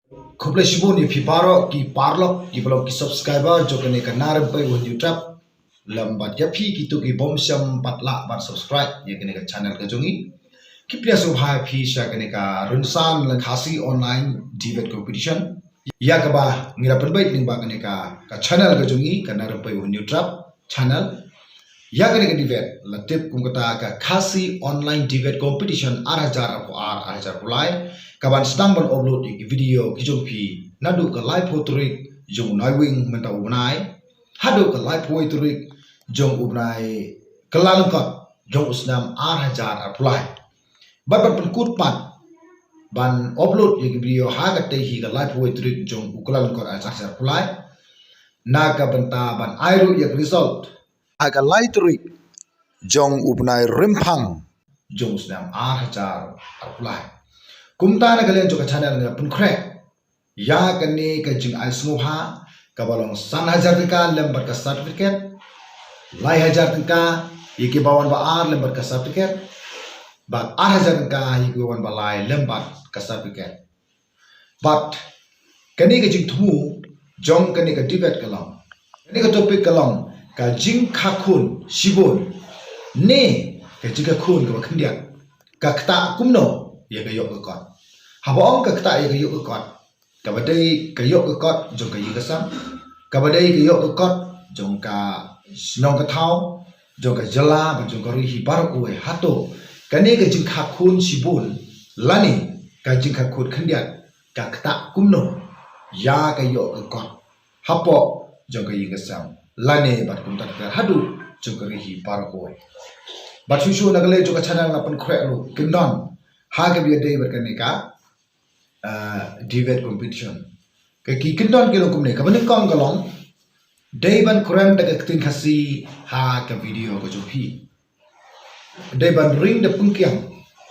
Kuple shibun if paro ki parlo ki belum ki subscriber jo kene kanar pe won YouTube lambat ya phi ki tu ki bom syam patla bat subscribe ye kene ka channel ka jongi ki plia so bha phi sha kene ka runsan la khasi online debate competition ya ka ba ngira pen bai ning ba kene ka channel ka jongi kanar pe won YouTube channel ya kene ka debate la tip kum kata ka khasi online debate competition ar hajar pulai kaban sedang ban upload di video kijong pi nadu ka live potrik jong nawing menta ubnai hadu ka live potrik jong ubnai kelalengkot jong usnam ar apply bat penkut pat ban upload di video ha ka te hi ka live potrik jong kelalengkot ar apply naga benta ban airu yak result aga live trik jong ubnai rimpang jong usnam ar apply kumta na kalian juga channel na pun crack ya kani ka jing ai smuha ka balong san hajar ka lembar ka certificate lai hajar ka iki bawan ba ar lembar ka certificate ba ar hajar ka iki bawan ba lai lembar ka certificate but kani ka jing thumu jong kani ka debate kalong kani ka topic kalong ka jing khakun sibon ne ka jiga khun ka khndiak ka khta kumno ya ka yok ka habong ka kta ya ka yok ka kabadai ka yok ka jong ka yikasam kabadai ka yok ka jong ka snong ka thau jong ka jala ba jong ka ri hi bar ko hato kane ka jing kha khun sibun lani ka jing kha khut khandiat ka kta kumno ya ka yok ka hapo jong ka yikasam lani bat kum ta ka hadu jong ka ri hi bar ko bat shu na gale jong ka channel na pan khre lu kindon ha ke biya day berkane ka debate competition ke ki kindon ke lokum ne ka ban kong kalong day ban kram da ka tin khasi ha ka video ko jopi day ban ring da pungkyang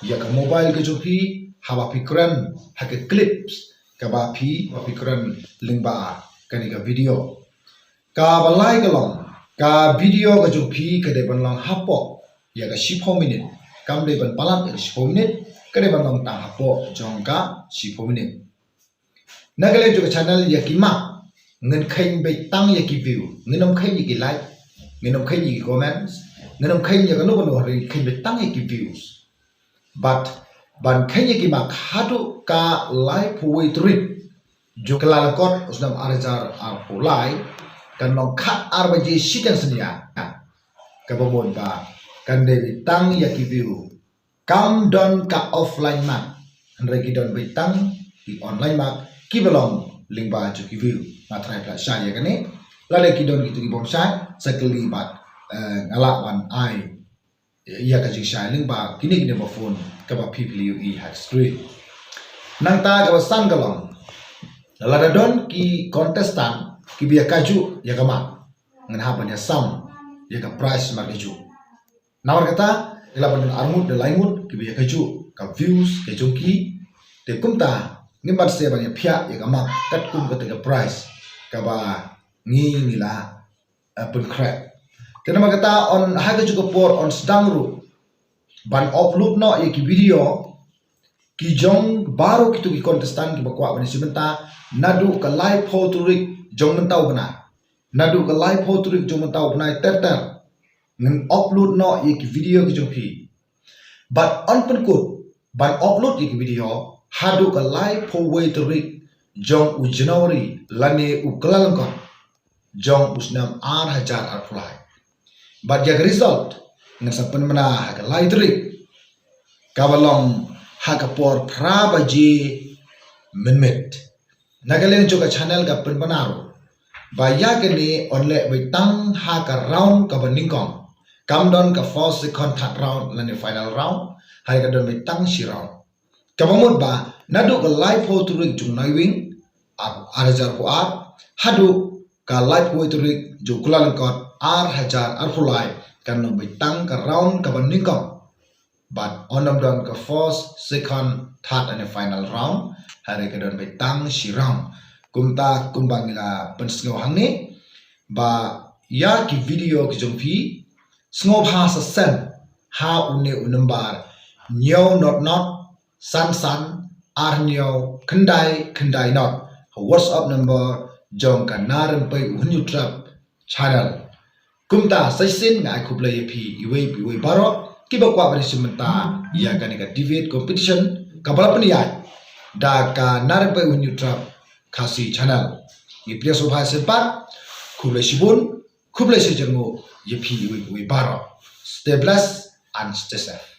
ya ka mobile ko jopi ha ba pikran ha ka clips ka ba phi ba pikran lingba ka ni ka video ka balai kalong ka video ko jopi ka day ban long hapo ya ka 10 minute kam day ban palat ka 10 minute kare banong ta hapo jongka 10 minit nagale juga channel yakima ngen khain be tang yaki view ngenom khain yaki like ngenom khain yaki comments ngenom khain yaki no bono hari khain be tang yaki views but ban khain yaki ma khadu ka live way trip jokla kot usnam arjar apulai kan long khat arbaji sikan senia ka bomon ba kan de tang yaki view kam don ka offline mak regi don bitang di online mak ki belong lingba ju ki view matrai pla sha ya kane la le ki don ki tu ki bom sha sakli bat ngala wan ai ya ka ji sha lingba kini ba phone ka ba ppu e hack street nang ta ka san galong la da don ki contestant ki biya kaju ya ka ma ngan ha ban ya sam ya ka price ma ki ju nawar kata ilapan armut de laimut ki biya kaju ka views ke jongki te kumta ngimbat se banya phya ya kama kat kum ka te price ka ba ngi la pun crack kenama kata on ha ka juga por on sedang ru ban upload no ya ki video ki jong baru kitu ki contestant ki bakwa bani simenta nadu ka live photorik jong mentau bana nadu ka live photorik jong mentau bana ter ngen upload no ye ki video ki jong phi but on pen kut ban upload ye ki video hadu ka live po way to read jong u January lane u kalalangkon jong usnam hajar apply but ya result ngen sapen mana ka live to read kabalong ha ka por prabaji minute nagalen joka channel ka pen banaro ba ya ke ni onle bitang ha ka round ka baningkong come down ka first second third round lani final round hai ka don bitang si round kabamut ba nadu ka live ho turik jung naiwing hajar ko hadu ka live ho turik jung kulalangkot hajar fulai kan no bitang ka round ka baningkong but onam don ka first second third and final round hari ka don bitang si round kumta kumbangila pensngo hangni ba ya ki video ki jong phi sngo ha sa sen ha une unambar nyo not san ar nyo kendai not WhatsApp number jong kan naran pai hunyu trap channel kumta saisin ngai khuble phi iwe baro kiba kwa bari simenta ya kanika debate competition kapalapani ya da ka naran pai hunyu trap khasi channel iple sofa sepa khuble sibun khuble sejengo ye phi iwe baro stay blessed and stay safe.